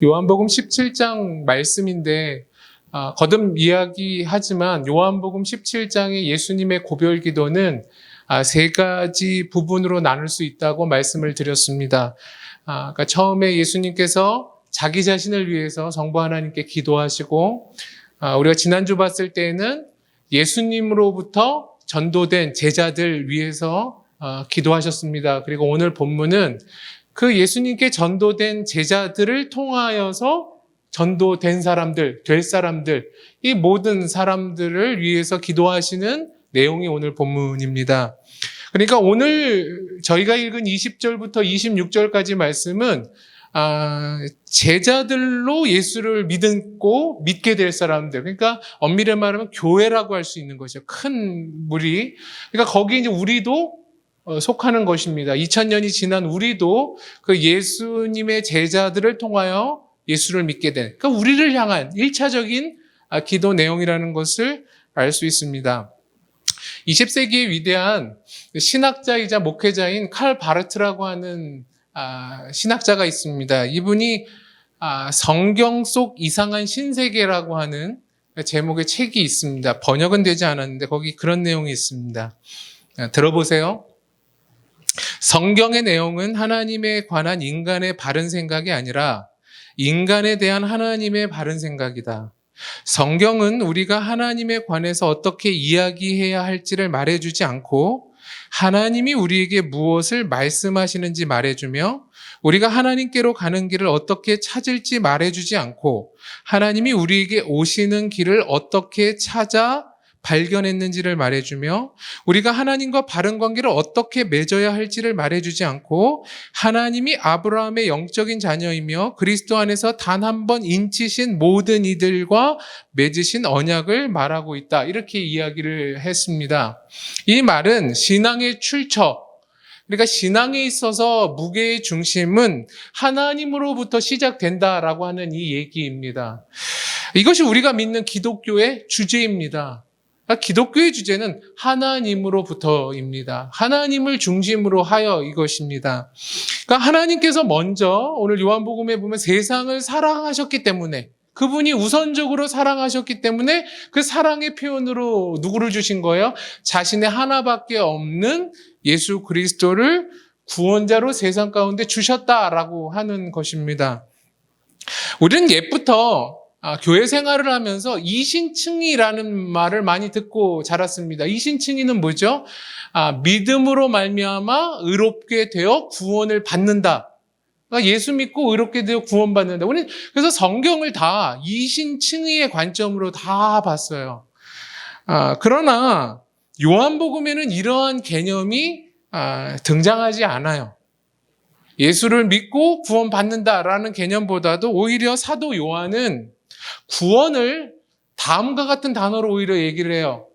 요한복음 17장 말씀인데 거듭 이야기하지만 요한복음 17장의 예수님의 고별 기도는 세 가지 부분으로 나눌 수 있다고 말씀을 드렸습니다. 그러니까 처음에 예수님께서 자기 자신을 위해서 성부 하나님께 기도하시고, 우리가 지난주 봤을 때는 예수님으로부터 전도된 제자들 위해서 기도하셨습니다. 그리고 오늘 본문은 그 예수님께 전도된 제자들을 통하여서 전도된 사람들, 될 사람들, 이 모든 사람들을 위해서 기도하시는 내용이 오늘 본문입니다. 그러니까 오늘 저희가 읽은 20절부터 26절까지 말씀은 제자들로 예수를 믿게 될 사람들, 그러니까 엄밀히 말하면 교회라고 할 수 있는 거죠. 큰 무리. 그러니까 거기 이제 우리도 속하는 것입니다. 2000년이 지난 우리도 그 예수님의 제자들을 통하여 예수를 믿게 된, 그러니까 우리를 향한 1차적인 기도 내용이라는 것을 알 수 있습니다. 20세기의 위대한 신학자이자 목회자인 칼 바르트라고 하는 신학자가 있습니다. 이분이 성경 속 이상한 신세계라고 하는 제목의 책이 있습니다. 번역은 되지 않았는데 거기 그런 내용이 있습니다. 들어보세요. 성경의 내용은 하나님에 관한 인간의 바른 생각이 아니라 인간에 대한 하나님의 바른 생각이다. 성경은 우리가 하나님에 관해서 어떻게 이야기해야 할지를 말해주지 않고 하나님이 우리에게 무엇을 말씀하시는지 말해주며 우리가 하나님께로 가는 길을 어떻게 찾을지 말해주지 않고 하나님이 우리에게 오시는 길을 어떻게 찾아 발견했는지를 말해주며 우리가 하나님과 바른 관계를 어떻게 맺어야 할지를 말해주지 않고 하나님이 아브라함의 영적인 자녀이며 그리스도 안에서 단 한 번 인치신 모든 이들과 맺으신 언약을 말하고 있다. 이렇게 이야기를 했습니다. 이 말은 신앙의 출처, 그러니까 신앙에 있어서 무게의 중심은 하나님으로부터 시작된다라고 하는 이 얘기입니다. 이것이 우리가 믿는 기독교의 주제입니다. 기독교의 주제는 하나님으로부터입니다. 하나님을 중심으로 하여 이것입니다. 그러니까 하나님께서 먼저 오늘 요한복음에 보면 세상을 사랑하셨기 때문에 그분이 우선적으로 사랑하셨기 때문에 그 사랑의 표현으로 누구를 주신 거예요? 자신의 하나밖에 없는 예수 그리스도를 구원자로 세상 가운데 주셨다라고 하는 것입니다. 우리는 옛부터 교회 생활을 하면서 이신칭의라는 말을 많이 듣고 자랐습니다. 이신칭의는 뭐죠? 믿음으로 말미암아 의롭게 되어 구원을 받는다. 그러니까 예수 믿고 의롭게 되어 구원받는다. 우리는 그래서 성경을 다 이신칭의의 관점으로 다 봤어요. 그러나 요한복음에는 이러한 개념이 등장하지 않아요. 예수를 믿고 구원받는다라는 개념보다도 오히려 사도 요한은 구원을 다음과 같은 단어로 오히려 얘기를 해요.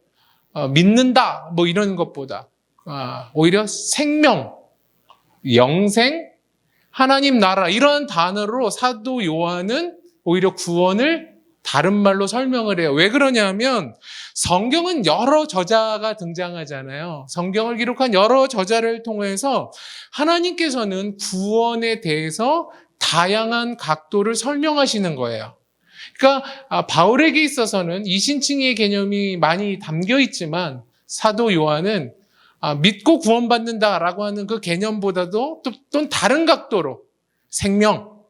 믿는다 뭐 이런 것보다 오히려 생명, 영생, 하나님 나라 이런 단어로 사도 요한은 오히려 구원을 다른 말로 설명을 해요. 왜 그러냐면 성경은 여러 저자가 등장하잖아요. 성경을 기록한 여러 저자를 통해서 하나님께서는 구원에 대해서 다양한 각도를 설명하시는 거예요. 그러니까 바울에게 있어서는 이신칭의의 개념이 많이 담겨 있지만 사도 요한은 믿고 구원받는다라고 하는 그 개념보다도 또 다른 각도로 생명,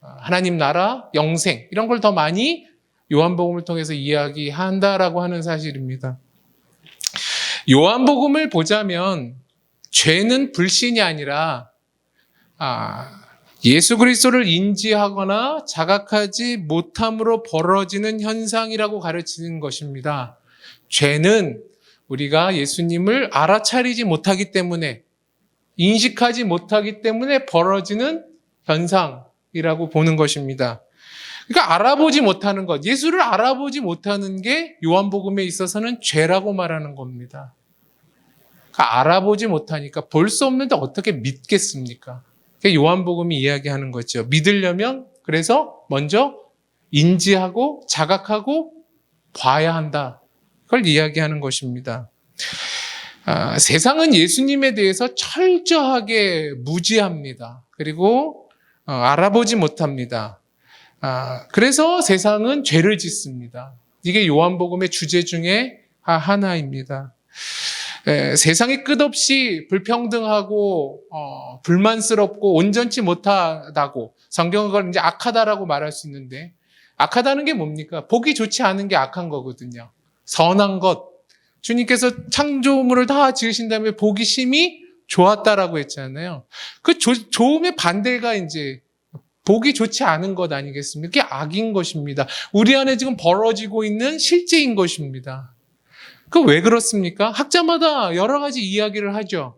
하나님 나라, 영생 이런 걸 더 많이 요한복음을 통해서 이야기한다라고 하는 사실입니다. 요한복음을 보자면 죄는 불신이 아니라 예수 그리스도를 인지하거나 자각하지 못함으로 벌어지는 현상이라고 가르치는 것입니다. 죄는 우리가 예수님을 알아차리지 못하기 때문에, 인식하지 못하기 때문에 벌어지는 현상이라고 보는 것입니다. 그러니까 알아보지 못하는 것, 예수를 알아보지 못하는 게 요한복음에 있어서는 죄라고 말하는 겁니다. 그러니까 알아보지 못하니까 볼 수 없는데 어떻게 믿겠습니까? 요한복음이 이야기하는 거죠. 믿으려면 그래서 먼저 인지하고 자각하고 봐야 한다. 그걸 이야기하는 것입니다. 세상은 예수님에 대해서 철저하게 무지합니다. 그리고 알아보지 못합니다. 그래서 세상은 죄를 짓습니다. 이게 요한복음의 주제 중에 하나입니다. 세상이 끝없이 불평등하고 불만스럽고 온전치 못하다고 성경은 그걸 이제 악하다라고 말할 수 있는데, 악하다는 게 뭡니까? 보기 좋지 않은 게 악한 거거든요. 선한 것, 주님께서 창조물을 다 지으신 다음에 보기 심히 좋았다라고 했잖아요. 그 좋음의 반대가 이제 보기 좋지 않은 것 아니겠습니까? 그게 악인 것입니다. 우리 안에 지금 벌어지고 있는 실제인 것입니다. 그 왜 그렇습니까? 학자마다 여러 가지 이야기를 하죠.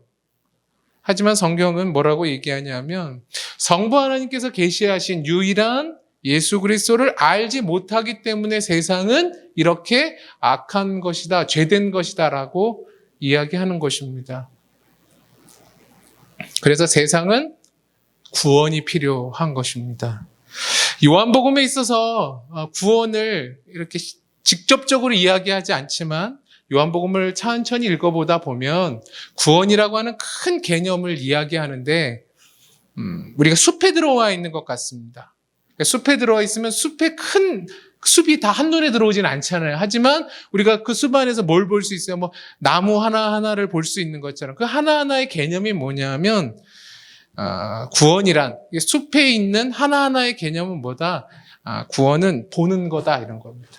하지만 성경은 뭐라고 얘기하냐면, 성부 하나님께서 계시하신 유일한 예수 그리스도를 알지 못하기 때문에 세상은 이렇게 악한 것이다, 죄된 것이다 라고 이야기하는 것입니다. 그래서 세상은 구원이 필요한 것입니다. 요한복음에 있어서 구원을 이렇게 직접적으로 이야기하지 않지만 요한복음을 천천히 읽어보다 보면 구원이라고 하는 큰 개념을 이야기하는데 우리가 숲에 들어와 있는 것 같습니다. 숲에 들어와 있으면 숲이 다 한눈에 들어오진 않잖아요. 하지만 우리가 그 숲 안에서 뭘 볼 수 있어요? 뭐 나무 하나하나를 볼 수 있는 것처럼 그 하나하나의 개념이 뭐냐면 구원이란 숲에 있는 하나하나의 개념은 뭐다? 구원은 보는 거다 이런 겁니다.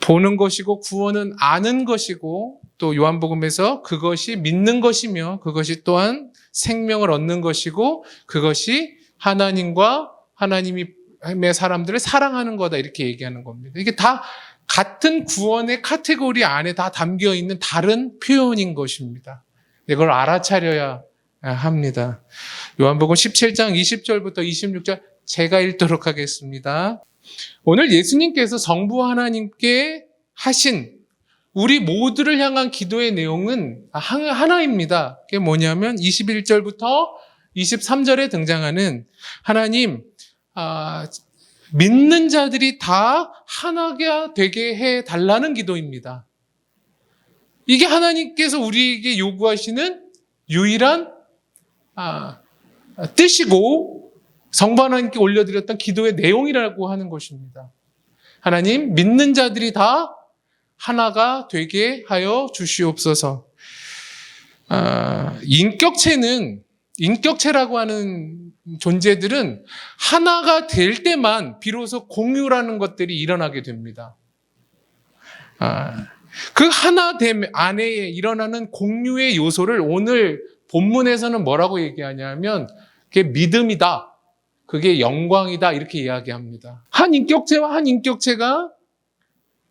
보는 것이고 구원은 아는 것이고 또 요한복음에서 그것이 믿는 것이며 그것이 또한 생명을 얻는 것이고 그것이 하나님과 하나님의 사람들을 사랑하는 거다 이렇게 얘기하는 겁니다. 이게 다 같은 구원의 카테고리 안에 다 담겨 있는 다른 표현인 것입니다. 이걸 알아차려야 합니다. 요한복음 17장 20절부터 26절 제가 읽도록 하겠습니다. 오늘 예수님께서 성부 하나님께 하신 우리 모두를 향한 기도의 내용은 하나입니다. 그게 뭐냐면 21절부터 23절에 등장하는 하나님, 믿는 자들이 다 하나가 되게 해달라는 기도입니다. 이게 하나님께서 우리에게 요구하시는 유일한 뜻이고 성부 하나님께 올려드렸던 기도의 내용이라고 하는 것입니다. 하나님, 믿는 자들이 다 하나가 되게 하여 주시옵소서. 인격체라고 하는 존재들은 하나가 될 때만 비로소 공유라는 것들이 일어나게 됩니다. 그 하나됨 안에 일어나는 공유의 요소를 오늘 본문에서는 뭐라고 얘기하냐면 그게 믿음이다. 그게 영광이다. 이렇게 이야기합니다. 한 인격체와 한 인격체가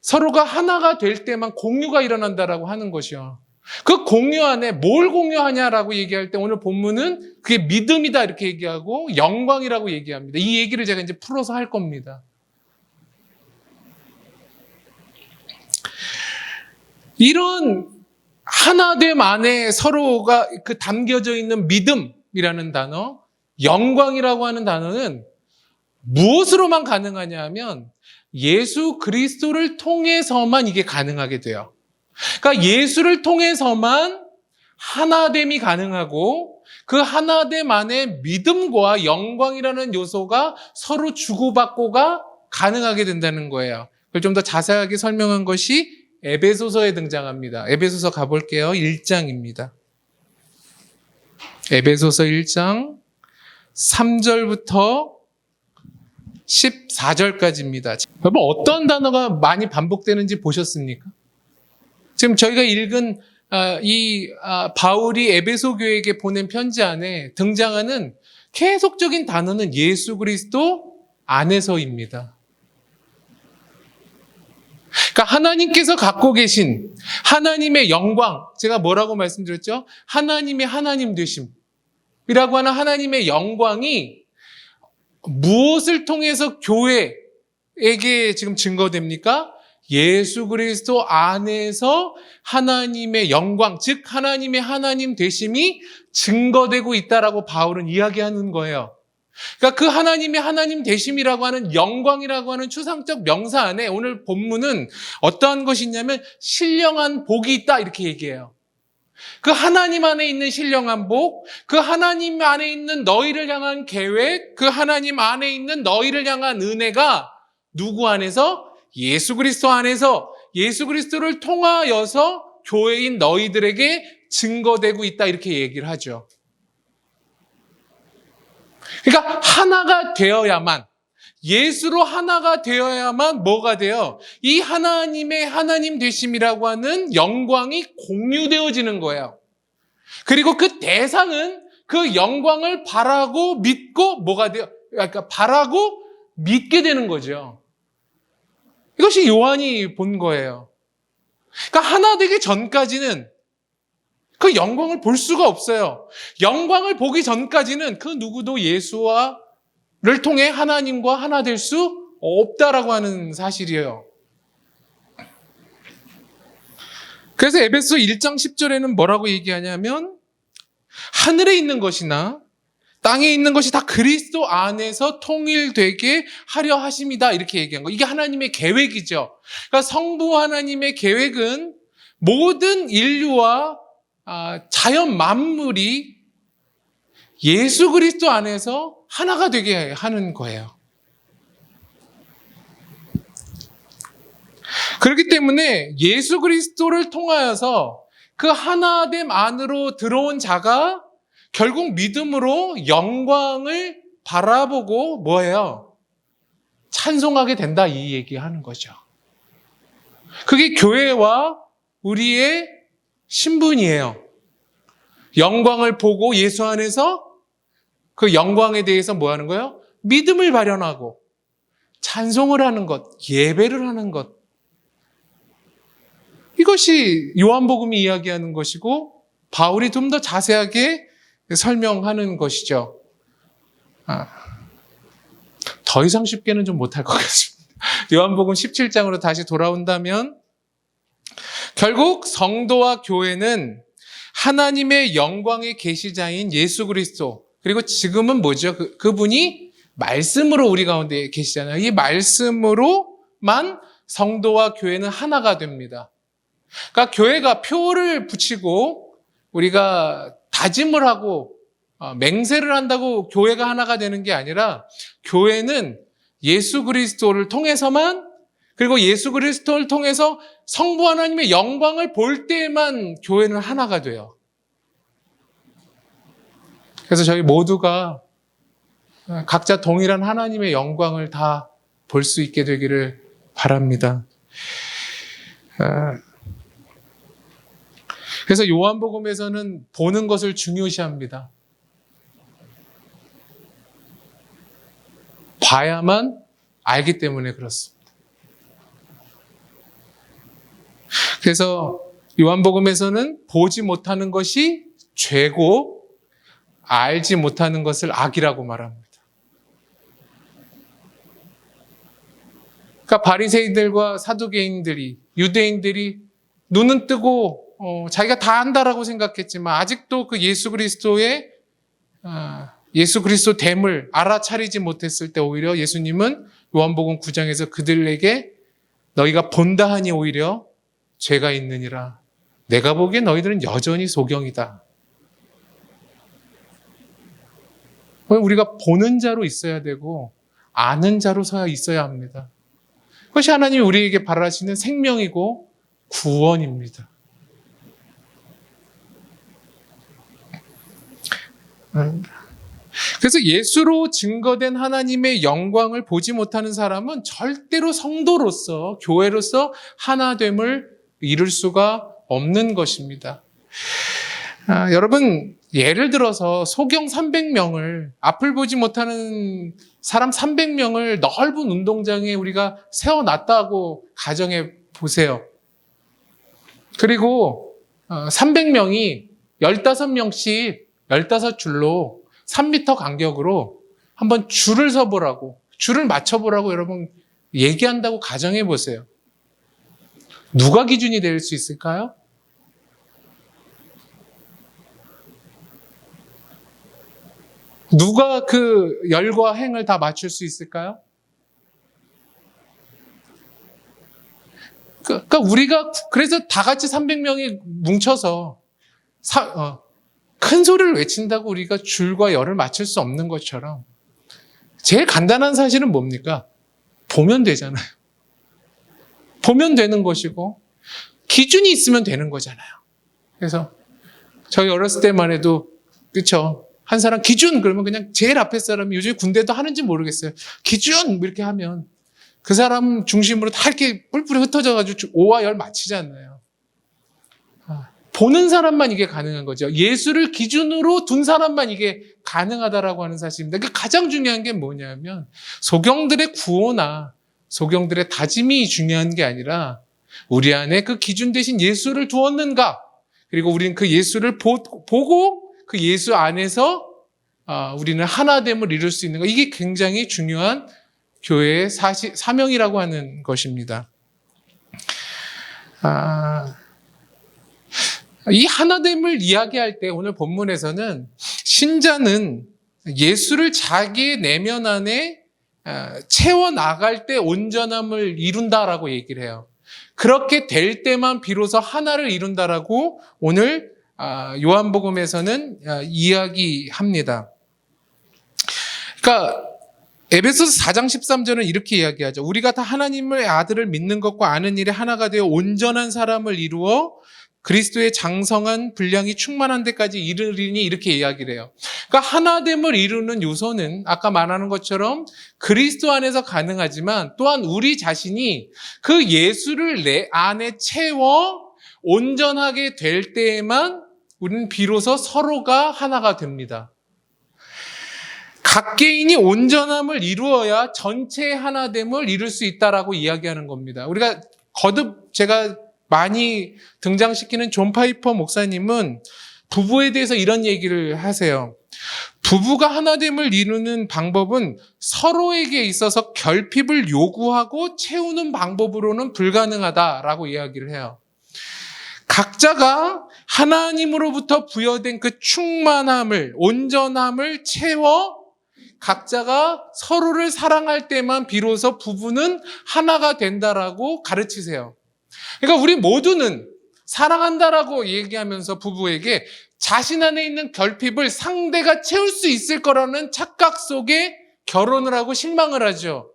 서로가 하나가 될 때만 공유가 일어난다라고 하는 것이요. 그 공유 안에 뭘 공유하냐라고 얘기할 때 오늘 본문은 그게 믿음이다 이렇게 얘기하고 영광이라고 얘기합니다. 이 얘기를 제가 이제 풀어서 할 겁니다. 이런 하나됨 안에 서로가 그 담겨져 있는 믿음이라는 단어, 영광이라고 하는 단어는 무엇으로만 가능하냐 하면 예수 그리스도를 통해서만 이게 가능하게 돼요. 그러니까 예수를 통해서만 하나됨이 가능하고 그 하나됨 안에 믿음과 영광이라는 요소가 서로 주고받고가 가능하게 된다는 거예요. 그걸 좀 더 자세하게 설명한 것이 에베소서에 등장합니다. 에베소서 가볼게요. 1장입니다. 에베소서 1장 3절부터 14절까지입니다. 여러분 어떤 단어가 많이 반복되는지 보셨습니까? 지금 저희가 읽은 바울이 에베소 교회에게 보낸 편지 안에 등장하는 계속적인 단어는 예수 그리스도 안에서입니다. 그러니까 하나님께서 갖고 계신 하나님의 영광, 제가 뭐라고 말씀드렸죠? 하나님의 하나님 되심이라고 하는 하나님의 영광이 무엇을 통해서 교회에게 지금 증거됩니까? 예수 그리스도 안에서 하나님의 영광, 즉 하나님의 하나님 되심이 증거되고 있다라고 바울은 이야기하는 거예요. 그러니까 그 하나님의 하나님 되심이라고 하는 영광이라고 하는 추상적 명사 안에 오늘 본문은 어떠한 것이 있냐면 신령한 복이 있다 이렇게 얘기해요. 그 하나님 안에 있는 신령한 복, 그 하나님 안에 있는 너희를 향한 계획, 그 하나님 안에 있는 너희를 향한 은혜가 누구 안에서? 예수 그리스도 안에서, 예수 그리스도를 통하여서 교회인 너희들에게 증거되고 있다, 이렇게 얘기를 하죠. 그러니까 하나가 되어야만, 예수로 하나가 되어야만 뭐가 돼요? 이 하나님의 하나님 되심이라고 하는 영광이 공유되어지는 거예요. 그리고 그 대상은 그 영광을 바라고 믿고 뭐가 돼요? 그러니까 바라고 믿게 되는 거죠. 이것이 요한이 본 거예요. 그러니까 하나 되기 전까지는 그 영광을 볼 수가 없어요. 영광을 보기 전까지는 그 누구도 예수를 통해 하나님과 하나 될 수 없다라고 하는 사실이에요. 그래서 에베소 1장 10절에는 뭐라고 얘기하냐면 하늘에 있는 것이나 땅에 있는 것이 다 그리스도 안에서 통일되게 하려 하심이다, 이렇게 얘기한 거. 이게 하나님의 계획이죠. 그러니까 성부 하나님의 계획은 모든 인류와 자연 만물이 예수 그리스도 안에서 하나가 되게 하는 거예요. 그렇기 때문에 예수 그리스도를 통하여서 그 하나됨 안으로 들어온 자가 결국 믿음으로 영광을 바라보고 뭐예요? 찬송하게 된다, 이 얘기하는 거죠. 그게 교회와 우리의 신분이에요. 영광을 보고 예수 안에서 그 영광에 대해서 뭐 하는 거예요? 믿음을 발현하고 찬송을 하는 것, 예배를 하는 것. 이것이 요한복음이 이야기하는 것이고 바울이 좀 더 자세하게 설명하는 것이죠. 더 이상 쉽게는 좀 못할 것 같습니다. 요한복음 17장으로 다시 돌아온다면 결국 성도와 교회는 하나님의 영광의 계시자인 예수 그리스도, 그리고 지금은 뭐죠? 그분이 말씀으로 우리 가운데 계시잖아요. 이 말씀으로만 성도와 교회는 하나가 됩니다. 그러니까 교회가 표를 붙이고 우리가 다짐을 하고 맹세를 한다고 교회가 하나가 되는 게 아니라 교회는 예수 그리스도를 통해서만, 그리고 예수 그리스도를 통해서 성부 하나님의 영광을 볼 때만 교회는 하나가 돼요. 그래서 저희 모두가 각자 동일한 하나님의 영광을 다 볼 수 있게 되기를 바랍니다. 그래서 요한복음에서는 보는 것을 중요시합니다. 봐야만 알기 때문에 그렇습니다. 그래서 요한복음에서는 보지 못하는 것이 죄고 알지 못하는 것을 악이라고 말합니다. 그러니까 바리새인들과 사두개인들이, 유대인들이 눈은 뜨고 자기가 다 안다라고 생각했지만 아직도 그 예수 그리스도의 예수 그리스도 됨을 알아차리지 못했을 때 오히려 예수님은 요한복음 9장에서 그들에게 너희가 본다 하니 오히려 죄가 있느니라. 내가 보기에 너희들은 여전히 소경이다. 우리가 보는 자로 있어야 되고 아는 자로서야 있어야 합니다. 그것이 하나님이 우리에게 바라시는 생명이고 구원입니다. 그래서 예수로 증거된 하나님의 영광을 보지 못하는 사람은 절대로 성도로서, 교회로서 하나됨을 이룰 수가 없는 것입니다. 여러분, 예를 들어서 소경 300명을, 앞을 보지 못하는 사람 300명을 넓은 운동장에 우리가 세워놨다고 가정해 보세요. 그리고 300명이 15명씩 15줄로 3m 간격으로 한번 줄을 서보라고, 줄을 맞춰보라고 여러분 얘기한다고 가정해 보세요. 누가 기준이 될 수 있을까요? 누가 그 열과 행을 다 맞출 수 있을까요? 그러니까 우리가 그래서 다 같이 300명이 뭉쳐서 큰 소리를 외친다고 우리가 줄과 열을 맞출 수 없는 것처럼 제일 간단한 사실은 뭡니까? 보면 되잖아요. 보면 되는 것이고 기준이 있으면 되는 거잖아요. 그래서 저희 어렸을 때만 해도 그렇죠. 한 사람 기준 그러면 그냥 제일 앞에 사람이 요즘 군대도 하는지 모르겠어요. 기준 이렇게 하면 그 사람 중심으로 다 이렇게 뿔뿔이 흩어져가지고 5와 10 맞히잖아요. 보는 사람만 이게 가능한 거죠. 예수를 기준으로 둔 사람만 이게 가능하다라고 하는 사실입니다. 그러니까 가장 중요한 게 뭐냐면 소경들의 구호나 소경들의 다짐이 중요한 게 아니라 우리 안에 그 기준 대신 예수를 두었는가, 그리고 우리는 그 예수를 보고 그 예수 안에서 우리는 하나됨을 이룰 수 있는가, 이게 굉장히 중요한 교회의 사명이라고 하는 것입니다. 이 하나됨을 이야기할 때 오늘 본문에서는 신자는 예수를 자기의 내면 안에 채워나갈 때 온전함을 이룬다라고 얘기를 해요. 그렇게 될 때만 비로소 하나를 이룬다라고 오늘 요한복음에서는 이야기합니다. 그러니까 에베소서 4장 13절은 이렇게 이야기하죠. 우리가 다 하나님의 아들을 믿는 것과 아는 일에 하나가 되어 온전한 사람을 이루어 그리스도의 장성한 분량이 충만한 데까지 이르리니, 이렇게 이야기를 해요. 그러니까 하나됨을 이루는 요소는 아까 말하는 것처럼 그리스도 안에서 가능하지만 또한 우리 자신이 그 예수를 내 안에 채워 온전하게 될 때에만 우리는 비로소 서로가 하나가 됩니다. 각 개인이 온전함을 이루어야 전체의 하나됨을 이룰 수 있다라고 이야기하는 겁니다. 우리가 거듭 제가 많이 등장시키는 존 파이퍼 목사님은 부부에 대해서 이런 얘기를 하세요. 부부가 하나됨을 이루는 방법은 서로에게 있어서 결핍을 요구하고 채우는 방법으로는 불가능하다라고 이야기를 해요. 각자가 하나님으로부터 부여된 그 충만함을, 온전함을 채워 각자가 서로를 사랑할 때만 비로소 부부는 하나가 된다라고 가르치세요. 그러니까 우리 모두는 사랑한다라고 얘기하면서 부부에게 자신 안에 있는 결핍을 상대가 채울 수 있을 거라는 착각 속에 결혼을 하고 실망을 하죠.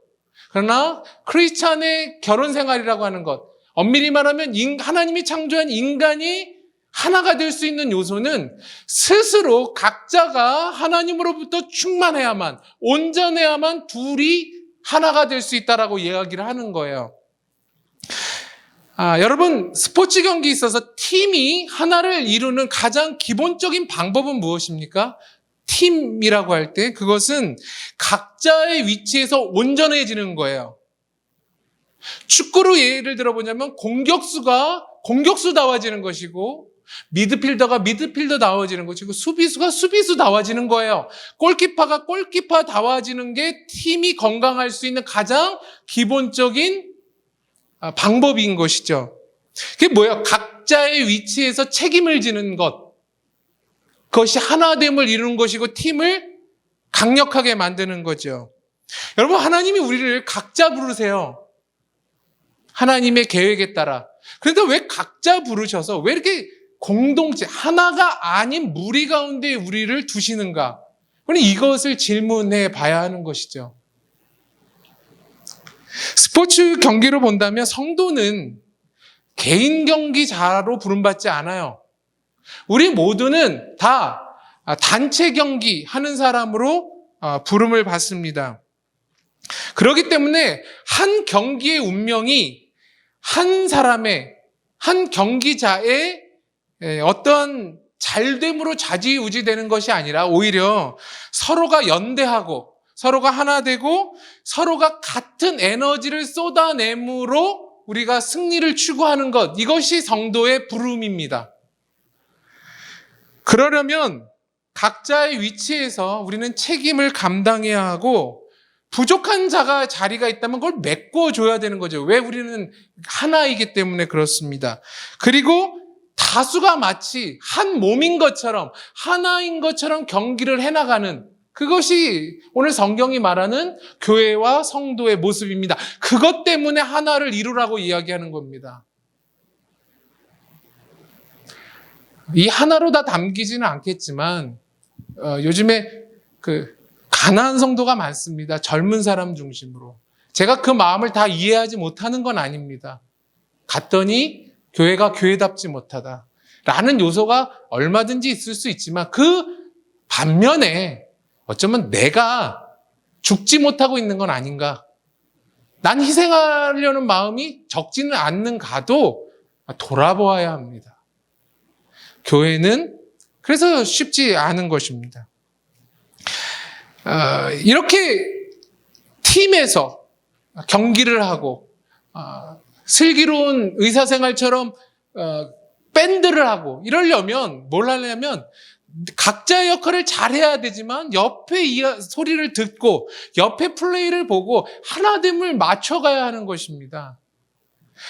그러나 크리스찬의 결혼 생활이라고 하는 것, 엄밀히 말하면 하나님이 창조한 인간이 하나가 될 수 있는 요소는 스스로 각자가 하나님으로부터 충만해야만, 온전해야만 둘이 하나가 될 수 있다라고 이야기를 하는 거예요. 여러분, 스포츠 경기에 있어서 팀이 하나를 이루는 가장 기본적인 방법은 무엇입니까? 팀이라고 할 때 그것은 각자의 위치에서 온전해지는 거예요. 축구로 예를 들어보자면 공격수가 공격수다워지는 것이고, 미드필더가 미드필더다워지는 것이고, 수비수가 수비수다워지는 거예요. 골키퍼가 골키퍼다워지는 게 팀이 건강할 수 있는 가장 기본적인 방법인 것이죠. 그게 뭐예요? 각자의 위치에서 책임을 지는 것. 그것이 하나됨을 이루는 것이고 팀을 강력하게 만드는 거죠. 여러분, 하나님이 우리를 각자 부르세요. 하나님의 계획에 따라. 그런데 왜 각자 부르셔서 왜 이렇게 공동체, 하나가 아닌 무리 가운데 우리를 두시는가? 이것을 질문해 봐야 하는 것이죠. 스포츠 경기로 본다면 성도는 개인 경기자로 부름받지 않아요. 우리 모두는 다 단체 경기 하는 사람으로 부름을 받습니다. 그렇기 때문에 한 경기의 운명이 한 사람의, 한 경기자의 어떤 잘됨으로 좌지우지되는 것이 아니라 오히려 서로가 연대하고 서로가 하나 되고 서로가 같은 에너지를 쏟아내므로 우리가 승리를 추구하는 것, 이것이 성도의 부름입니다. 그러려면 각자의 위치에서 우리는 책임을 감당해야 하고, 부족한 자리가 있다면 그걸 메꿔줘야 되는 거죠. 왜? 우리는 하나이기 때문에 그렇습니다. 그리고 다수가 마치 한 몸인 것처럼, 하나인 것처럼 경기를 해나가는, 그것이 오늘 성경이 말하는 교회와 성도의 모습입니다. 그것 때문에 하나를 이루라고 이야기하는 겁니다. 이 하나로 다 담기지는 않겠지만 요즘에 가난한 성도가 많습니다. 젊은 사람 중심으로. 제가 그 마음을 다 이해하지 못하는 건 아닙니다. 갔더니 교회가 교회답지 못하다 라는 요소가 얼마든지 있을 수 있지만 그 반면에 어쩌면 내가 죽지 못하고 있는 건 아닌가. 난 희생하려는 마음이 적지는 않는가도 돌아보아야 합니다. 교회는 그래서 쉽지 않은 것입니다. 이렇게 팀에서 경기를 하고 슬기로운 의사생활처럼 밴드를 하고 이러려면 뭘 하려면 각자의 역할을 잘해야 되지만 옆에 소리를 듣고 옆에 플레이를 보고 하나됨을 맞춰가야 하는 것입니다.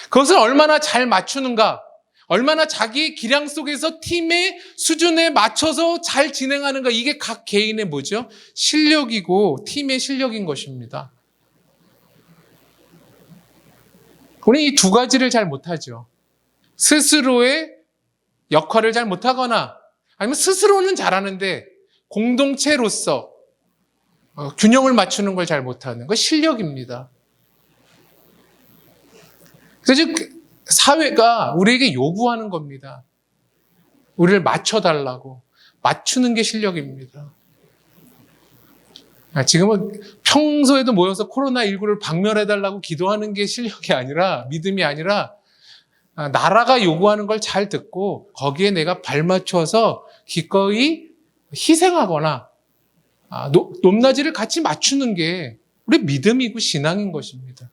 그것을 얼마나 잘 맞추는가, 얼마나 자기 기량 속에서 팀의 수준에 맞춰서 잘 진행하는가, 이게 각 개인의 뭐죠? 실력이고 팀의 실력인 것입니다. 우리 이 두 가지를 잘 못하죠. 스스로의 역할을 잘 못하거나 아니면 스스로는 잘하는데 공동체로서 균형을 맞추는 걸 잘 못하는 거 실력입니다. 그래서 사회가 우리에게 요구하는 겁니다. 우리를 맞춰달라고. 맞추는 게 실력입니다. 지금은 평소에도 모여서 코로나19를 박멸해달라고 기도하는 게 실력이 아니라, 믿음이 아니라 나라가 요구하는 걸 잘 듣고 거기에 내가 발맞춰서 기꺼이 희생하거나 높낮이를 같이 맞추는 게 우리 믿음이고 신앙인 것입니다.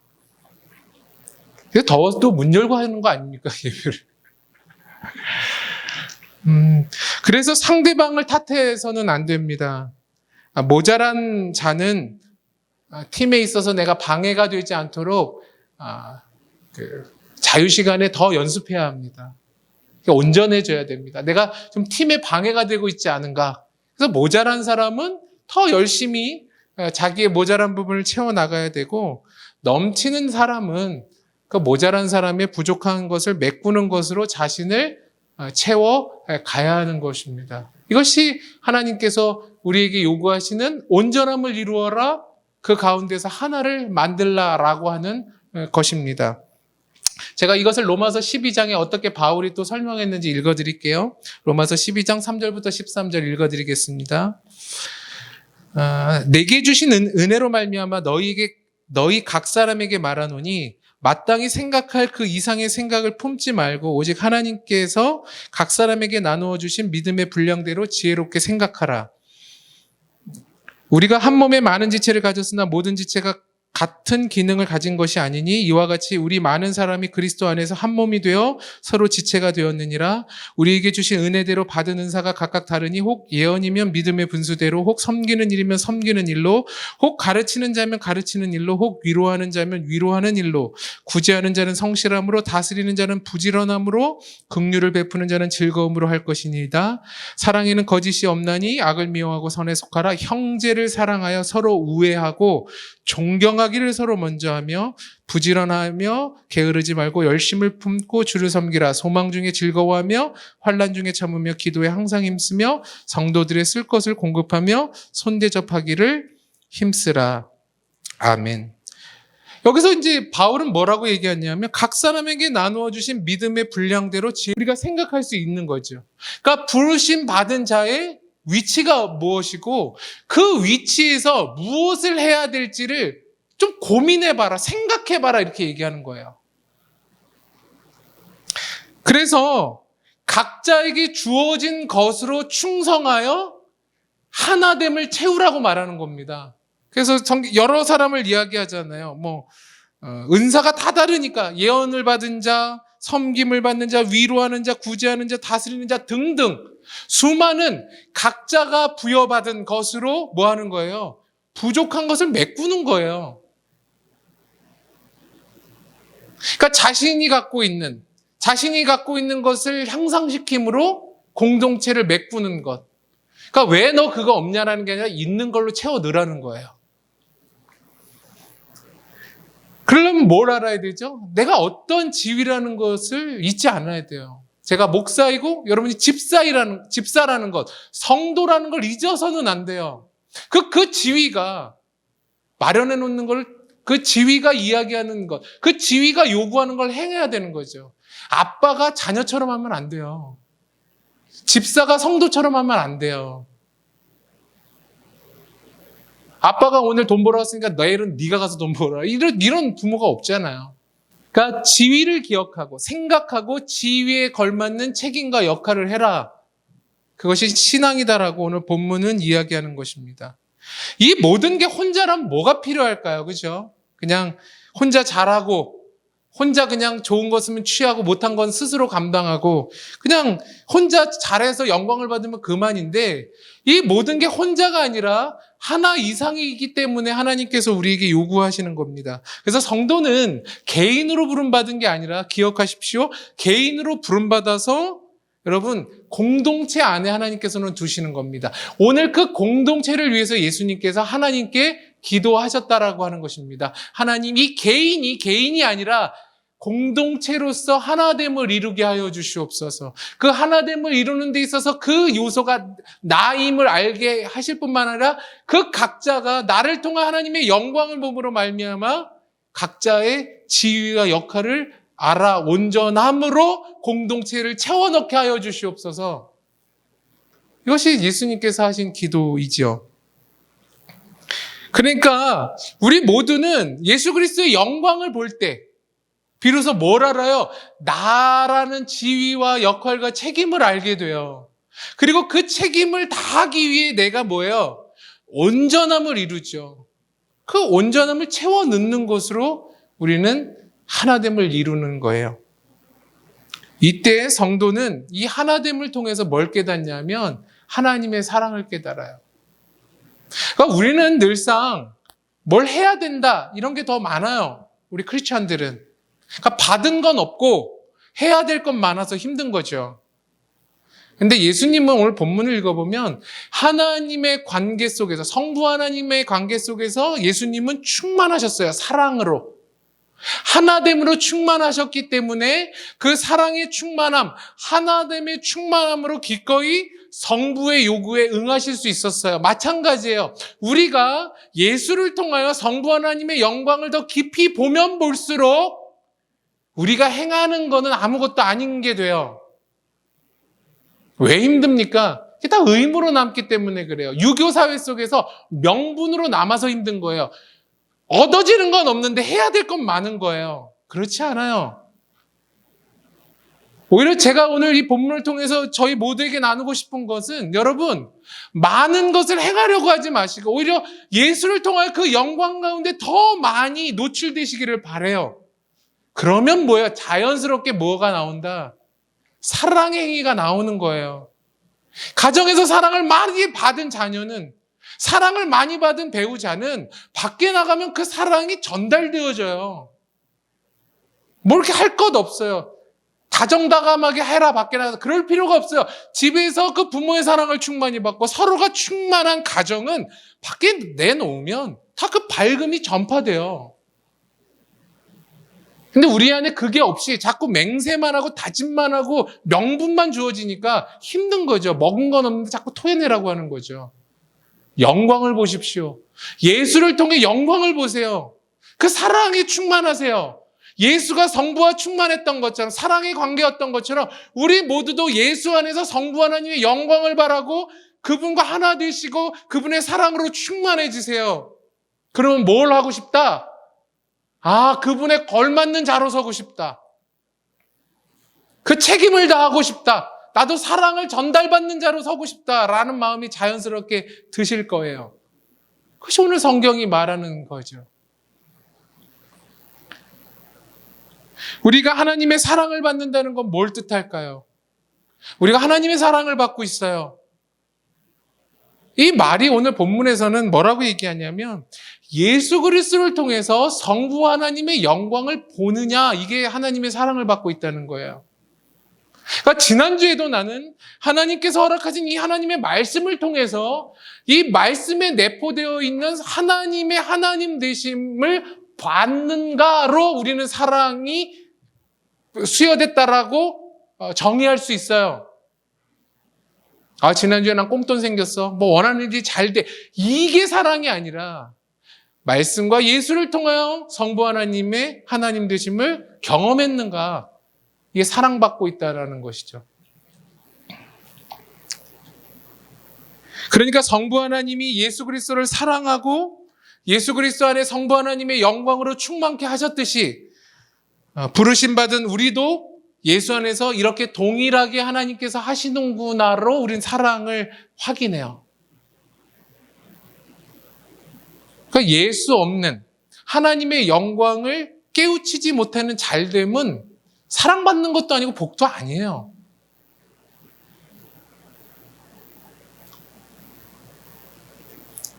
그래서 더워도 문 열고 하는 거 아닙니까? 예배를. 그래서 상대방을 탓해서는 안 됩니다. 모자란 자는 팀에 있어서 내가 방해가 되지 않도록 자유시간에 더 연습해야 합니다. 온전해져야 됩니다. 내가 좀 팀에 방해가 되고 있지 않은가. 그래서 모자란 사람은 더 열심히 자기의 모자란 부분을 채워나가야 되고, 넘치는 사람은 그 모자란 사람의 부족한 것을 메꾸는 것으로 자신을 채워가야 하는 것입니다. 이것이 하나님께서 우리에게 요구하시는 온전함을 이루어라, 그 가운데서 하나를 만들라라고 하는 것입니다. 제가 이것을 로마서 12장에 어떻게 바울이 또 설명했는지 읽어드릴게요. 로마서 12장 3절부터 13절 읽어드리겠습니다. 내게 주신 은혜로 말미암아 너희 각 사람에게 말하노니 마땅히 생각할 그 이상의 생각을 품지 말고 오직 하나님께서 각 사람에게 나누어 주신 믿음의 분량대로 지혜롭게 생각하라. 우리가 한 몸에 많은 지체를 가졌으나 모든 지체가 같은 기능을 가진 것이 아니니 이와 같이 우리 많은 사람이 그리스도 안에서 한 몸이 되어 서로 지체가 되었느니라. 우리에게 주신 은혜대로 받은 은사가 각각 다르니 혹 예언이면 믿음의 분수대로, 혹 섬기는 일이면 섬기는 일로, 혹 가르치는 자면 가르치는 일로, 혹 위로하는 자면 위로하는 일로, 구제하는 자는 성실함으로, 다스리는 자는 부지런함으로, 긍휼을 베푸는 자는 즐거움으로 할 것이니이다. 사랑에는 거짓이 없나니 악을 미워하고 선에 속하라. 형제를 사랑하여 서로 우애하고 존경하기를 서로 먼저 하며 부지런하며 게으르지 말고 열심을 품고 주를 섬기라. 소망 중에 즐거워하며 환난 중에 참으며 기도에 항상 힘쓰며 성도들의 쓸 것을 공급하며 손대접하기를 힘쓰라. 아멘. 여기서 이제 바울은 뭐라고 얘기하냐면 각 사람에게 나누어 주신 믿음의 분량대로 우리가 생각할 수 있는 거죠. 그러니까 부르심 받은 자의 위치가 무엇이고 그 위치에서 무엇을 해야 될지를 좀 고민해봐라, 생각해봐라, 이렇게 얘기하는 거예요. 그래서 각자에게 주어진 것으로 충성하여 하나됨을 채우라고 말하는 겁니다. 그래서 여러 사람을 이야기하잖아요. 은사가 다 다르니까 예언을 받은 자, 섬김을 받는 자, 위로하는 자, 구제하는 자, 다스리는 자 등등 수많은 각자가 부여받은 것으로 뭐 하는 거예요? 부족한 것을 메꾸는 거예요. 그러니까 자신이 갖고 있는 것을 향상시킴으로 공동체를 메꾸는 것. 그러니까 왜 너 그거 없냐라는 게 아니라 있는 걸로 채워 넣으라는 거예요. 그러려면 뭘 알아야 되죠? 내가 어떤 지위라는 것을 잊지 않아야 돼요. 제가 목사이고 여러분이 집사라는 것, 성도라는 걸 잊어서는 안 돼요. 그 지위가 마련해 놓는 걸, 그 지위가 이야기하는 것, 그 지위가 요구하는 걸 행해야 되는 거죠. 아빠가 자녀처럼 하면 안 돼요. 집사가 성도처럼 하면 안 돼요. 아빠가 오늘 돈 벌어 왔으니까 내일은 네가 가서 돈 벌어. 이런 부모가 없잖아요. 그러니까 지위를 기억하고 생각하고 지위에 걸맞는 책임과 역할을 해라. 그것이 신앙이다라고 오늘 본문은 이야기하는 것입니다. 이 모든 게 혼자라면 뭐가 필요할까요? 그죠? 그냥 혼자 잘하고 혼자 그냥 좋은 거 쓰면 취하고 못한 건 스스로 감당하고 그냥 혼자 잘해서 영광을 받으면 그만인데 이 모든 게 혼자가 아니라 하나 이상이기 때문에 하나님께서 우리에게 요구하시는 겁니다. 그래서 성도는 개인으로 부름받은 게 아니라 기억하십시오. 개인으로 부름받아서 여러분 공동체 안에 하나님께서는 두시는 겁니다. 오늘 그 공동체를 위해서 예수님께서 하나님께 기도하셨다라고 하는 것입니다. 하나님 이 개인이 아니라 공동체로서 하나됨을 이루게 하여 주시옵소서. 그 하나됨을 이루는 데 있어서 그 요소가 나임을 알게 하실 뿐만 아니라 그 각자가 나를 통한 하나님의 영광을 몸으로 말미암아 각자의 지위와 역할을 알아 온전함으로 공동체를 채워넣게 하여 주시옵소서. 이것이 예수님께서 하신 기도이죠. 그러니까 우리 모두는 예수 그리스도의 영광을 볼 때 비로소 뭘 알아요? 나라는 지위와 역할과 책임을 알게 돼요. 그리고 그 책임을 다하기 위해 내가 뭐예요? 온전함을 이루죠. 그 온전함을 채워 넣는 것으로 우리는 하나됨을 이루는 거예요. 이때 성도는 이 하나됨을 통해서 뭘 깨닫냐면 하나님의 사랑을 깨달아요. 그러니까 우리는 늘상 뭘 해야 된다 이런 게 더 많아요. 우리 크리스찬들은. 그러니까 받은 건 없고 해야 될 건 많아서 힘든 거죠. 근데 예수님은 오늘 본문을 읽어보면 하나님의 관계 속에서 성부 하나님의 관계 속에서 예수님은 충만하셨어요. 사랑으로. 하나됨으로 충만하셨기 때문에 그 사랑의 충만함, 하나됨의 충만함으로 기꺼이 성부의 요구에 응하실 수 있었어요. 마찬가지예요. 우리가 예수를 통하여 성부 하나님의 영광을 더 깊이 보면 볼수록 우리가 행하는 거는 아무것도 아닌 게 돼요. 왜 힘듭니까? 그게 다 의무로 남기 때문에 그래요. 유교 사회 속에서 명분으로 남아서 힘든 거예요. 얻어지는 건 없는데 해야 될 건 많은 거예요. 그렇지 않아요. 오히려 제가 오늘 이 본문을 통해서 저희 모두에게 나누고 싶은 것은 여러분 많은 것을 행하려고 하지 마시고 오히려 예수를 통하여 그 영광 가운데 더 많이 노출되시기를 바라요. 그러면 뭐예요? 자연스럽게 뭐가 나온다? 사랑의 행위가 나오는 거예요. 가정에서 사랑을 많이 받은 자녀는 사랑을 많이 받은 배우자는 밖에 나가면 그 사랑이 전달되어져요. 뭐 이렇게 할 것 없어요. 다정다감하게 해라 밖에 나가서 그럴 필요가 없어요. 집에서 그 부모의 사랑을 충만히 받고 서로가 충만한 가정은 밖에 내놓으면 다 그 밝음이 전파돼요. 근데 우리 안에 그게 없이 자꾸 맹세만 하고 다짐만 하고 명분만 주어지니까 힘든 거죠. 먹은 건 없는데 자꾸 토해내라고 하는 거죠. 영광을 보십시오. 예수를 통해 영광을 보세요. 그 사랑에 충만하세요. 예수가 성부와 충만했던 것처럼 사랑의 관계였던 것처럼 우리 모두도 예수 안에서 성부 하나님의 영광을 바라고 그분과 하나 되시고 그분의 사랑으로 충만해지세요. 그러면 뭘 하고 싶다? 그분에 걸맞는 자로 서고 싶다. 그 책임을 다하고 싶다. 나도 사랑을 전달받는 자로 서고 싶다라는 마음이 자연스럽게 드실 거예요. 그것이 오늘 성경이 말하는 거죠. 우리가 하나님의 사랑을 받는다는 건 뭘 뜻할까요? 우리가 하나님의 사랑을 받고 있어요. 이 말이 오늘 본문에서는 뭐라고 얘기하냐면 예수 그리스도를 통해서 성부 하나님의 영광을 보느냐 이게 하나님의 사랑을 받고 있다는 거예요. 그러니까 지난주에도 나는 하나님께서 허락하신 이 하나님의 말씀을 통해서 이 말씀에 내포되어 있는 하나님의 하나님 되심을 받는가로 우리는 사랑이 수여됐다라고 정의할 수 있어요. 지난주에 난 꽁돈 생겼어. 뭐 원하는 일이 잘 돼. 이게 사랑이 아니라 말씀과 예수를 통하여 성부 하나님의 하나님 되심을 경험했는가. 이게 사랑받고 있다는 것이죠. 그러니까 성부 하나님이 예수 그리스도를 사랑하고 예수 그리스도 안에 성부 하나님의 영광으로 충만케 하셨듯이 부르심 받은 우리도 예수 안에서 이렇게 동일하게 하나님께서 하시는구나로 우린 사랑을 확인해요. 그러니까 예수 없는 하나님의 영광을 깨우치지 못하는 잘됨은 사랑받는 것도 아니고 복도 아니에요.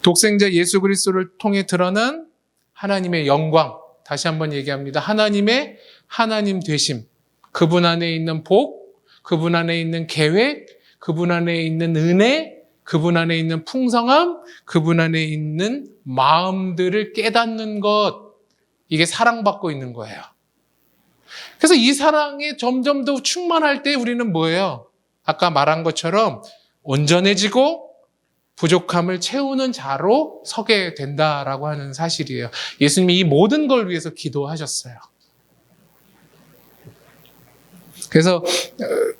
독생자 예수 그리스도를 통해 드러난 하나님의 영광, 다시 한번 얘기합니다. 하나님의 하나님 되심, 그분 안에 있는 복, 그분 안에 있는 계획, 그분 안에 있는 은혜, 그분 안에 있는 풍성함, 그분 안에 있는 마음들을 깨닫는 것, 이게 사랑받고 있는 거예요. 그래서 이 사랑에 점점 더 충만할 때 우리는 뭐예요? 아까 말한 것처럼 온전해지고 부족함을 채우는 자로 서게 된다라고 하는 사실이에요. 예수님이 이 모든 걸 위해서 기도하셨어요. 그래서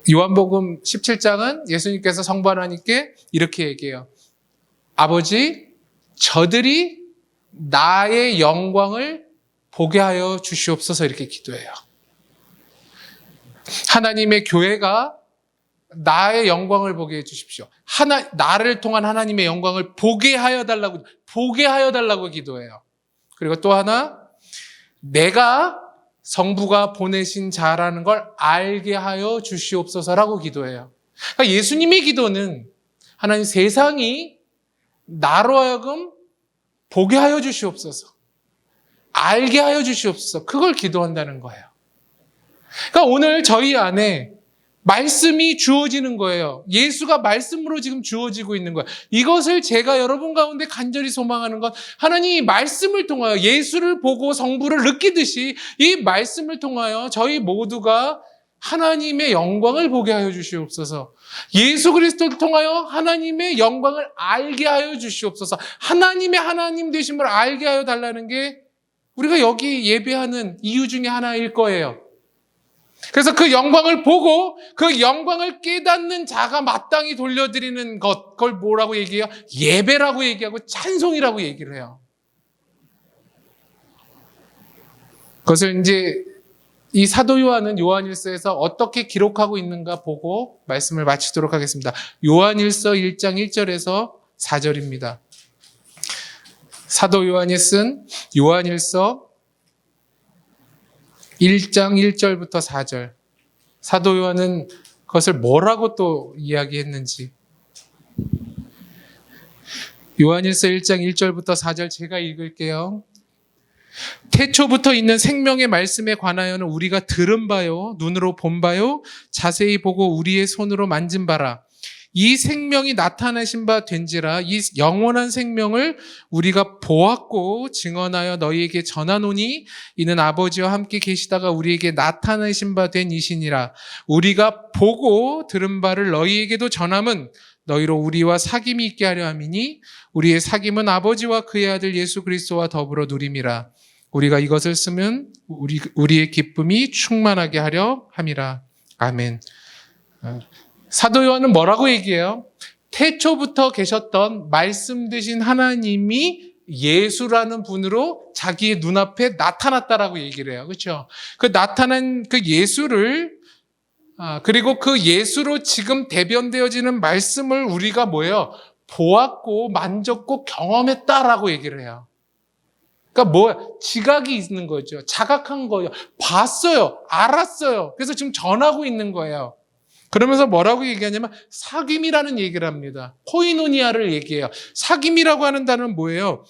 요한복음 17장은 예수님께서 성부 하나님께 이렇게 얘기해요. 아버지, 저들이 나의 영광을 보게 하여 주시옵소서 이렇게 기도해요. 하나님의 교회가 나의 영광을 보게 해주십시오. 나를 통한 하나님의 영광을 보게 하여 달라고 기도해요. 그리고 또 하나, 내가 성부가 보내신 자라는 걸 알게 하여 주시옵소서라고 기도해요. 그러니까 예수님의 기도는 하나님 세상이 나로 하여금 보게 하여 주시옵소서, 알게 하여 주시옵소서, 그걸 기도한다는 거예요. 그러니까 오늘 저희 안에 말씀이 주어지는 거예요. 예수가 말씀으로 지금 주어지고 있는 거예요. 이것을 제가 여러분 가운데 간절히 소망하는 건 하나님이 말씀을 통하여 예수를 보고 성부를 느끼듯이 이 말씀을 통하여 저희 모두가 하나님의 영광을 보게 하여 주시옵소서. 예수 그리스도를 통하여 하나님의 영광을 알게 하여 주시옵소서. 하나님의 하나님 되심을 알게 하여 달라는 게 우리가 여기 예배하는 이유 중에 하나일 거예요. 그래서 그 영광을 보고 그 영광을 깨닫는 자가 마땅히 돌려드리는 것, 그걸 뭐라고 얘기해요? 예배라고 얘기하고 찬송이라고 얘기를 해요. 그것을 이제 이 사도 요한은 요한일서에서 어떻게 기록하고 있는가 보고 말씀을 마치도록 하겠습니다. 요한일서 1장 1절에서 4절입니다. 사도 요한이 쓴 요한일서 1장 1절부터 4절. 사도 요한은 그것을 뭐라고 또 이야기했는지. 요한일서 1장 1절부터 4절 제가 읽을게요. 태초부터 있는 생명의 말씀에 관하여는 우리가 들은 바요, 눈으로 본 바요, 자세히 보고 우리의 손으로 만진 바라. 이 생명이 나타나신 바 된지라. 이 영원한 생명을 우리가 보았고 증언하여 너희에게 전하노니 이는 아버지와 함께 계시다가 우리에게 나타나신 바 된 이시니라. 우리가 보고 들은 바를 너희에게도 전함은 너희로 우리와 사귐이 있게 하려 함이니 우리의 사귐은 아버지와 그의 아들 예수 그리스도와 더불어 누림이라. 우리가 이것을 쓰면 우리의 기쁨이 충만하게 하려 함이라. 아멘. 사도 요한은 뭐라고 얘기해요? 태초부터 계셨던 말씀 되신 하나님이 예수라는 분으로 자기의 눈앞에 나타났다라고 얘기를 해요. 그렇죠? 그 나타난 그 예수를 그리고 그 예수로 지금 대변되어지는 말씀을 우리가 뭐예요? 보았고 만졌고 경험했다라고 얘기를 해요. 그러니까 지각이 있는 거죠. 자각한 거예요. 봤어요. 알았어요. 그래서 지금 전하고 있는 거예요. 그러면서 뭐라고 얘기하냐면 사귐이라는 얘기를 합니다. 코이노니아를 얘기해요. 사귐이라고 하는 단어는 뭐예요?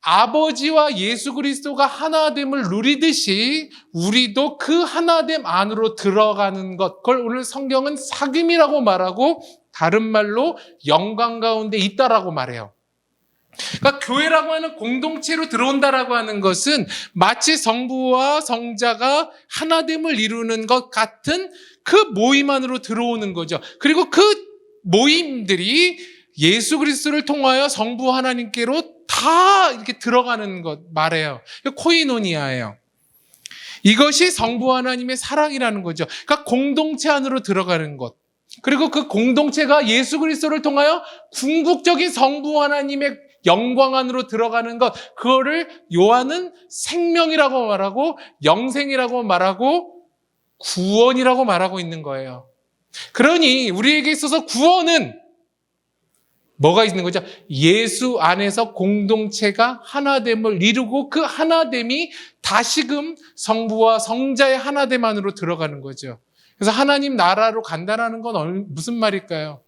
아버지와 예수 그리스도가 하나됨을 누리듯이 우리도 그 하나됨 안으로 들어가는 것, 그걸 오늘 성경은 사귐이라고 말하고 다른 말로 영광 가운데 있다라고 말해요. 그러니까 교회라고 하는 공동체로 들어온다라고 하는 것은 마치 성부와 성자가 하나됨을 이루는 것 같은 그 모임 안으로 들어오는 거죠. 그리고 그 모임들이 예수 그리스도를 통하여 성부 하나님께로 다 이렇게 들어가는 것 말해요. 코이노니아예요. 이것이 성부 하나님의 사랑이라는 거죠. 그러니까 공동체 안으로 들어가는 것. 그리고 그 공동체가 예수 그리스도를 통하여 궁극적인 성부 하나님의 영광 안으로 들어가는 것. 그거를 요한은 생명이라고 말하고 영생이라고 말하고 구원이라고 말하고 있는 거예요. 그러니 우리에게 있어서 구원은 뭐가 있는 거죠? 예수 안에서 공동체가 하나됨을 이루고 그 하나됨이 다시금 성부와 성자의 하나됨 안으로 들어가는 거죠. 그래서 하나님 나라로 간다는 건 무슨 말일까요?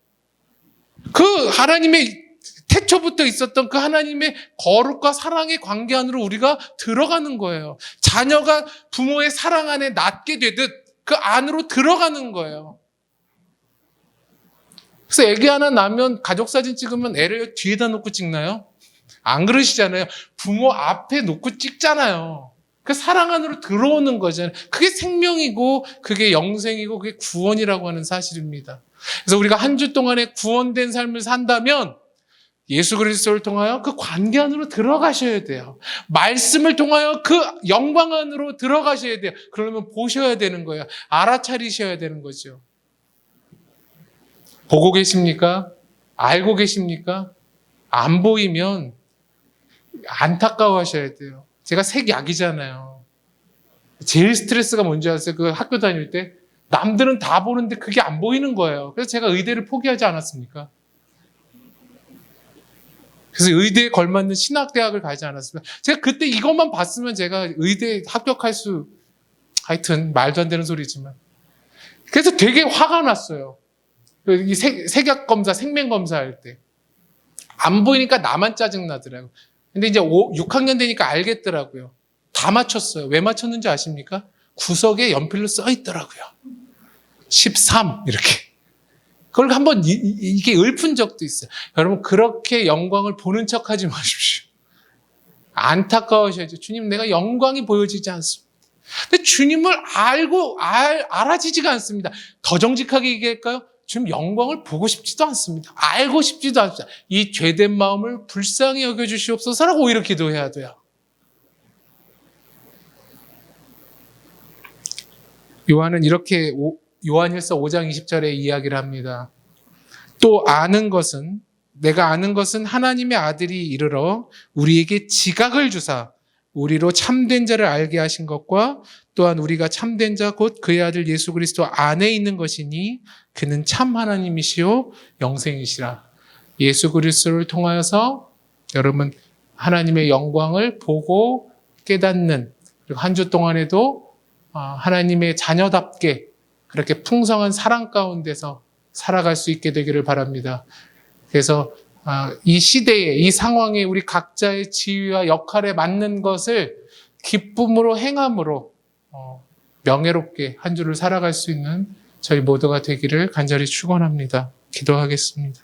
그 하나님의 태초부터 있었던 그 하나님의 거룩과 사랑의 관계 안으로 우리가 들어가는 거예요. 자녀가 부모의 사랑 안에 낳게 되듯 그 안으로 들어가는 거예요. 그래서 애기 하나 낳으면 가족사진 찍으면 애를 뒤에다 놓고 찍나요? 안 그러시잖아요. 부모 앞에 놓고 찍잖아요. 그 사랑 안으로 들어오는 거잖아요. 그게 생명이고 그게 영생이고 그게 구원이라고 하는 사실입니다. 그래서 우리가 한 주 동안에 구원된 삶을 산다면 예수 그리스도를 통하여 그 관계 안으로 들어가셔야 돼요. 말씀을 통하여 그 영광 안으로 들어가셔야 돼요. 그러면 보셔야 되는 거예요. 알아차리셔야 되는 거죠. 보고 계십니까? 알고 계십니까? 안 보이면 안타까워하셔야 돼요. 제가 색약이잖아요. 제일 스트레스가 뭔지 아세요? 그 학교 다닐 때 남들은 다 보는데 그게 안 보이는 거예요. 그래서 제가 의대를 포기하지 않았습니까? 그래서 의대에 걸맞는 신학대학을 가지 않았습니까? 제가 그때 이것만 봤으면 제가 의대에 합격할 수, 하여튼 말도 안 되는 소리지만. 그래서 되게 화가 났어요. 이 색약검사, 생명검사 할 때. 안 보이니까 나만 짜증나더라고요. 근데 이제 6학년 되니까 알겠더라고요. 다 맞췄어요. 왜 맞췄는지 아십니까? 구석에 연필로 써 있더라고요. 13 이렇게. 그걸 한번 이게 읊은 적도 있어요. 여러분 그렇게 영광을 보는 척하지 마십시오. 안타까우셔야죠. 주님 내가 영광이 보여지지 않습니다. 근데 주님을 알아지지가 않습니다. 더 정직하게 얘기할까요? 주님 영광을 보고 싶지도 않습니다. 알고 싶지도 않습니다. 이 죄된 마음을 불쌍히 여겨주시옵소서라고 오히려 기도해야 돼요. 요한은 이렇게 요한일서 5장 20절에 이야기를 합니다. 또 내가 아는 것은 하나님의 아들이 이르러 우리에게 지각을 주사 우리로 참된 자를 알게 하신 것과 또한 우리가 참된 자 곧 그의 아들 예수 그리스도 안에 있는 것이니 그는 참 하나님이시요 영생이시라. 예수 그리스도를 통하여서 여러분 하나님의 영광을 보고 깨닫는, 그리고 한 주 동안에도 하나님의 자녀답게 그렇게 풍성한 사랑 가운데서 살아갈 수 있게 되기를 바랍니다. 그래서 이 시대에, 이 상황에 우리 각자의 지위와 역할에 맞는 것을 기쁨으로 행함으로 명예롭게 한 주를 살아갈 수 있는 저희 모두가 되기를 간절히 축원합니다. 기도하겠습니다.